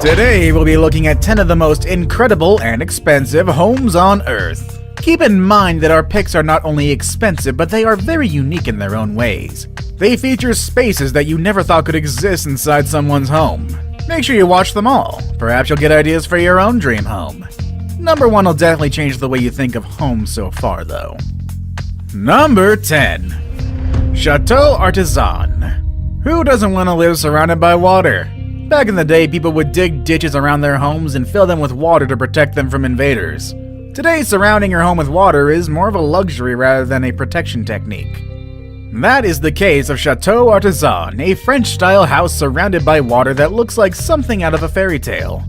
Today we'll be looking at 10 of the most incredible and expensive homes on Earth. Keep in mind that our picks are not only expensive, but they are very unique in their own ways. They feature spaces that you never thought could exist inside someone's home. Make sure you watch them all. Perhaps you'll get ideas for your own dream home. Number 1 will definitely change the way you think of homes so far, though. Number 10. Chateau Artisan. Who doesn't want to live surrounded by water? Back in the day, people would dig ditches around their homes and fill them with water to protect them from invaders. Today, surrounding your home with water is more of a luxury rather than a protection technique. That is the case of Chateau Artisan, a French-style house surrounded by water that looks like something out of a fairy tale.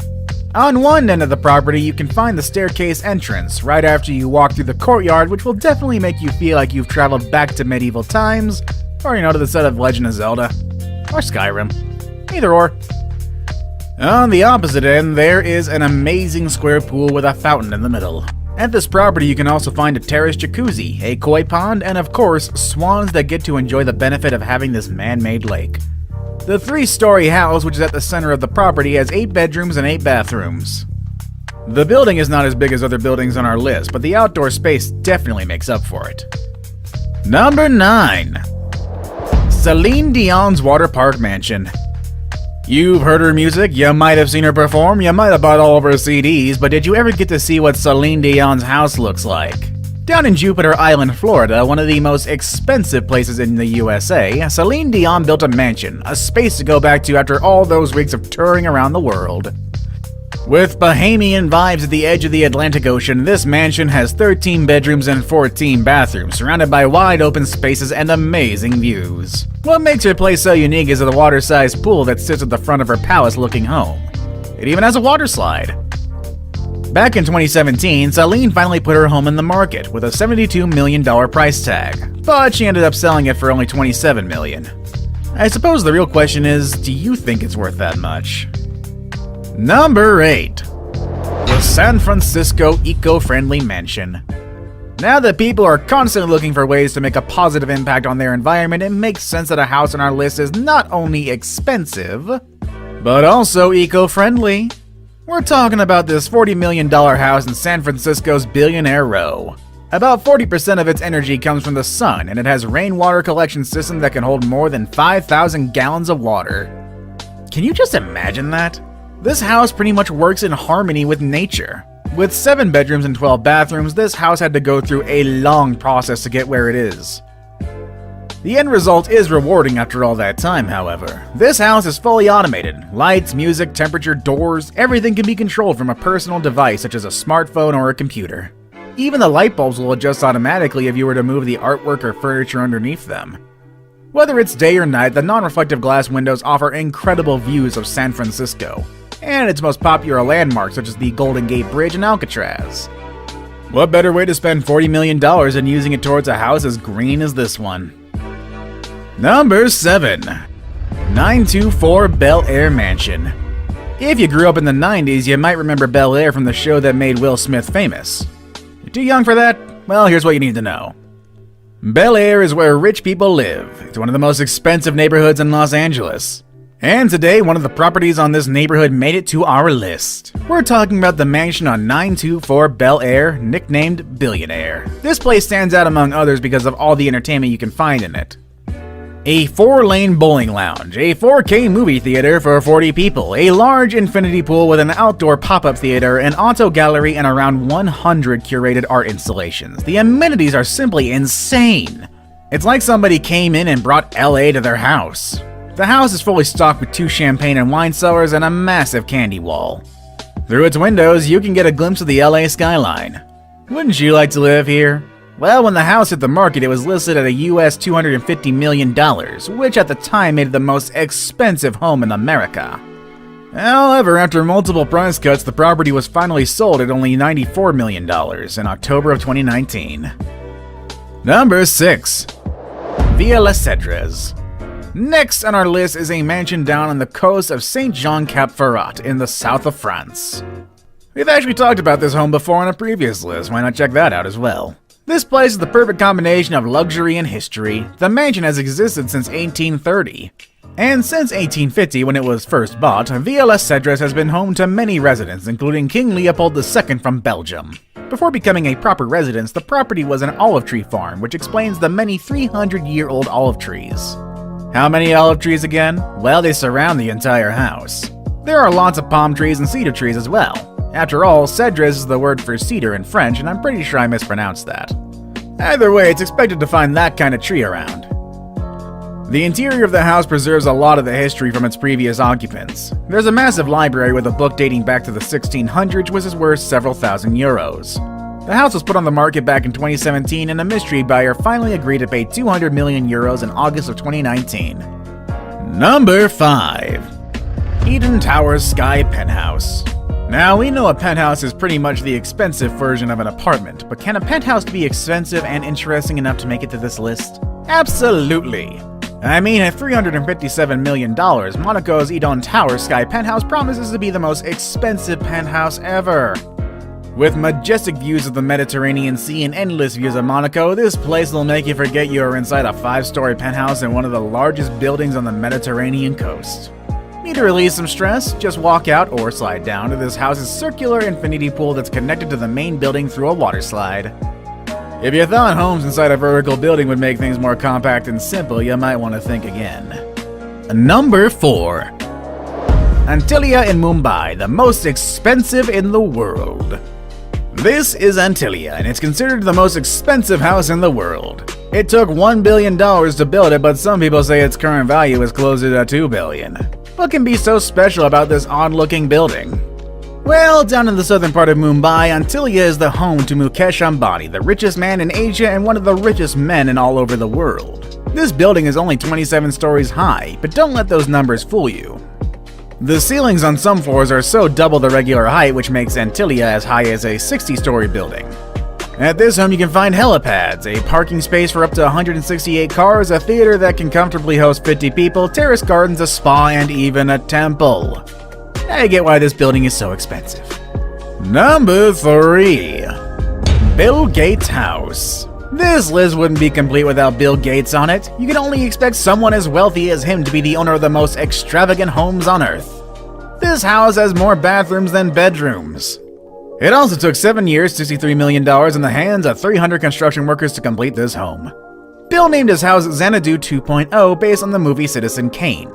On one end of the property, you can find the staircase entrance right after you walk through the courtyard, which will definitely make you feel like you've traveled back to medieval times, or to the set of Legend of Zelda, or Skyrim. Either or. On the opposite end, there is an amazing square pool with a fountain in the middle. At this property, you can also find a terraced jacuzzi, a koi pond, and of course, swans that get to enjoy the benefit of having this man-made lake. The 3-story house, which is at the center of the property, has 8 bedrooms and 8 bathrooms. The building is not as big as other buildings on our list, but the outdoor space definitely makes up for it. Number 9. Celine Dion's Water Park Mansion. You've heard her music, you might have seen her perform, you might have bought all of her CDs, but did you ever get to see what Celine Dion's house looks like? Down in Jupiter Island, Florida, one of the most expensive places in the USA, Celine Dion built a mansion, a space to go back to after all those weeks of touring around the world. With Bahamian vibes at the edge of the Atlantic Ocean, this mansion has 13 bedrooms and 14 bathrooms, surrounded by wide open spaces and amazing views. What makes her place so unique is the water-sized pool that sits at the front of her palace looking home. It even has a water slide. Back in 2017, Celine finally put her home in the market with a $72 million price tag, but she ended up selling it for only $27 million. I suppose the real question is, do you think it's worth that much? Number 8. The San Francisco Eco-Friendly Mansion. Now that people are constantly looking for ways to make a positive impact on their environment, it makes sense that a house on our list is not only expensive, but also eco-friendly. We're talking about this $40 million house in San Francisco's Billionaire Row. About 40% of its energy comes from the sun, and it has a rainwater collection system that can hold more than 5,000 gallons of water. Can you just imagine that? This house pretty much works in harmony with nature. With 7 bedrooms and 12 bathrooms, this house had to go through a long process to get where it is. The end result is rewarding after all that time, however. This house is fully automated. Lights, music, temperature, doors, everything can be controlled from a personal device such as a smartphone or a computer. Even the light bulbs will adjust automatically if you were to move the artwork or furniture underneath them. Whether it's day or night, the non-reflective glass windows offer incredible views of San Francisco and its most popular landmarks such as the Golden Gate Bridge and Alcatraz. What better way to spend $40 million than using it towards a house as green as this one? Number 7. 924 Bel Air Mansion. If you grew up in the 90s, you might remember Bel Air from the show that made Will Smith famous. You're too young for that? Well, here's what you need to know. Bel Air is where rich people live. It's one of the most expensive neighborhoods in Los Angeles. And today, one of the properties on this neighborhood made it to our list. We're talking about the mansion on 924 Bel Air, nicknamed Billionaire. This place stands out among others because of all the entertainment you can find in it. A 4-lane bowling lounge, a 4K movie theater for 40 people, a large infinity pool with an outdoor pop-up theater, an auto gallery, and around 100 curated art installations. The amenities are simply insane. It's like somebody came in and brought LA to their house. The house is fully stocked with 2 champagne and wine cellars and a massive candy wall. Through its windows, you can get a glimpse of the LA skyline. Wouldn't you like to live here? Well, when the house hit the market, it was listed at a US $250 million, which at the time made it the most expensive home in America. However, after multiple price cuts, the property was finally sold at only $94 million in October of 2019. Number 6. Villa Les Cedres. Next on our list is a mansion down on the coast of Saint-Jean-Cap-Ferrat in the south of France. We've actually talked about this home before on a previous list, why not check that out as well? This place is the perfect combination of luxury and history. The mansion has existed since 1830. And since 1850, when it was first bought, Villa Les Cedres has been home to many residents, including King Leopold II from Belgium. Before becoming a proper residence, the property was an olive tree farm, which explains the many 300-year-old olive trees. How many olive trees again? Well, they surround the entire house. There are lots of palm trees and cedar trees as well. After all, Cedres is the word for cedar in French, and I'm pretty sure I mispronounced that. Either way, it's expected to find that kind of tree around. The interior of the house preserves a lot of the history from its previous occupants. There's a massive library with a book dating back to the 1600s, which is worth several thousand euros. The house was put on the market back in 2017, and a mystery buyer finally agreed to pay 200 million euros in August of 2019. Number 5. Eden Towers Sky Penthouse. Now, we know a penthouse is pretty much the expensive version of an apartment, but can a penthouse be expensive and interesting enough to make it to this list? Absolutely! I mean, at $357 million, Monaco's Eden Towers Sky Penthouse promises to be the most expensive penthouse ever. With majestic views of the Mediterranean Sea and endless views of Monaco, this place will make you forget you are inside a 5-story penthouse in one of the largest buildings on the Mediterranean coast. Need to release some stress? Just walk out or slide down to this house's circular infinity pool that's connected to the main building through a water slide. If you thought homes inside a vertical building would make things more compact and simple, you might want to think again. Number 4. Antilia in Mumbai, the most expensive in the world. This is Antilia, and it's considered the most expensive house in the world. It took $1 billion to build it, but some people say its current value is closer to $2 billion. What can be so special about this odd-looking building? Well, down in the southern part of Mumbai, Antilia is the home to Mukesh Ambani, the richest man in Asia and one of the richest men in all over the world. This building is only 27 stories high, but don't let those numbers fool you. The ceilings on some floors are so double the regular height, which makes Antilia as high as a 60-story building. At this home you can find helipads, a parking space for up to 168 cars, a theater that can comfortably host 50 people, terrace gardens, a spa, and even a temple. I get why this building is so expensive. Number 3. Bill Gates' house. This list wouldn't be complete without Bill Gates on it. You can only expect someone as wealthy as him to be the owner of the most extravagant homes on Earth. This house has more bathrooms than bedrooms. It also took 7 years, $63 million in the hands of 300 construction workers to complete this home. Bill named his house Xanadu 2.0 based on the movie Citizen Kane.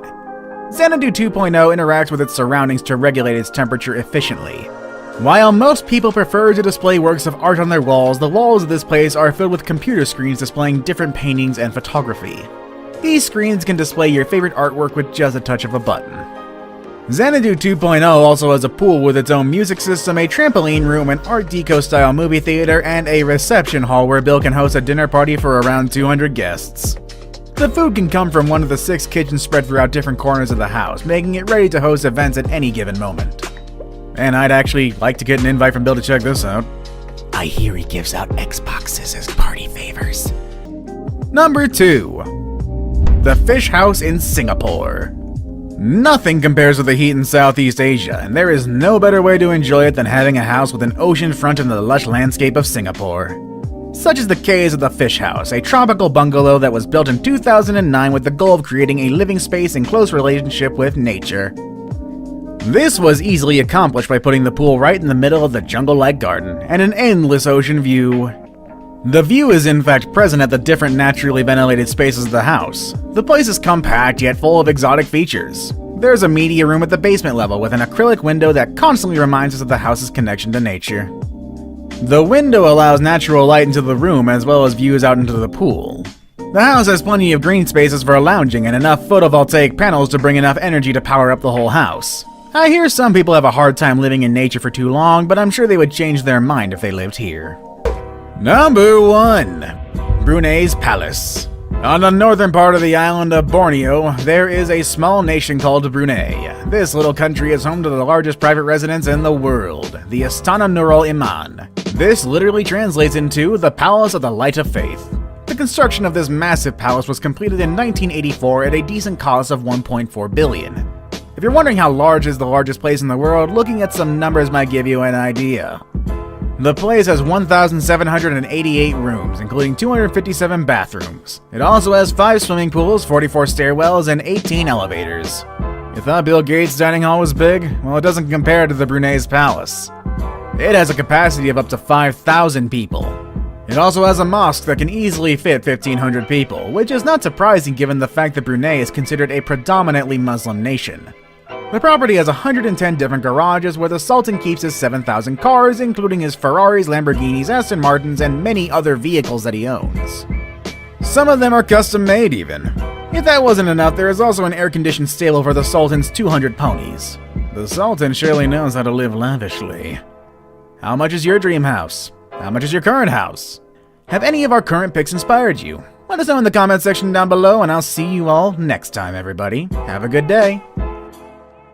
Xanadu 2.0 interacts with its surroundings to regulate its temperature efficiently. While most people prefer to display works of art on their walls, the walls of this place are filled with computer screens displaying different paintings and photography. These screens can display your favorite artwork with just a touch of a button. Xanadu 2.0 also has a pool with its own music system, a trampoline room, an Art Deco-style movie theater, and a reception hall where Bill can host a dinner party for around 200 guests. The food can come from one of the 6 kitchens spread throughout different corners of the house, making it ready to host events at any given moment. And I'd actually like to get an invite from Bill to check this out. I hear he gives out Xboxes as party favors. Number 2. The Fish House in Singapore. Nothing compares with the heat in Southeast Asia, and there is no better way to enjoy it than having a house with an ocean front in the lush landscape of Singapore. Such is the case of the Fish House, a tropical bungalow that was built in 2009 with the goal of creating a living space in close relationship with nature. This was easily accomplished by putting the pool right in the middle of the jungle-like garden, and an endless ocean view. The view is in fact present at the different naturally ventilated spaces of the house. The place is compact yet full of exotic features. There's a media room at the basement level with an acrylic window that constantly reminds us of the house's connection to nature. The window allows natural light into the room as well as views out into the pool. The house has plenty of green spaces for lounging and enough photovoltaic panels to bring enough energy to power up the whole house. I hear some people have a hard time living in nature for too long, but I'm sure they would change their mind if they lived here. Number 1. Brunei's Palace. On the northern part of the island of Borneo, there is a small nation called Brunei. This little country is home to the largest private residence in the world, the Istana Nurul Iman. This literally translates into the Palace of the Light of Faith. The construction of this massive palace was completed in 1984 at a decent cost of $1.4 billion. If you're wondering how large is the largest place in the world, looking at some numbers might give you an idea. The place has 1,788 rooms, including 257 bathrooms. It also has 5 swimming pools, 44 stairwells, and 18 elevators. You thought Bill Gates' dining hall was big? Well, it doesn't compare to the Brunei's palace. It has a capacity of up to 5,000 people. It also has a mosque that can easily fit 1,500 people, which is not surprising given the fact that Brunei is considered a predominantly Muslim nation. The property has 110 different garages where the Sultan keeps his 7,000 cars, including his Ferraris, Lamborghinis, Aston Martins, and many other vehicles that he owns. Some of them are custom made even. If that wasn't enough, there is also an air-conditioned stable for the Sultan's 200 ponies. The Sultan surely knows how to live lavishly. How much is your dream house? How much is your current house? Have any of our current picks inspired you? Let us know in the comment section down below, and I'll see you all next time, everybody. Have a good day.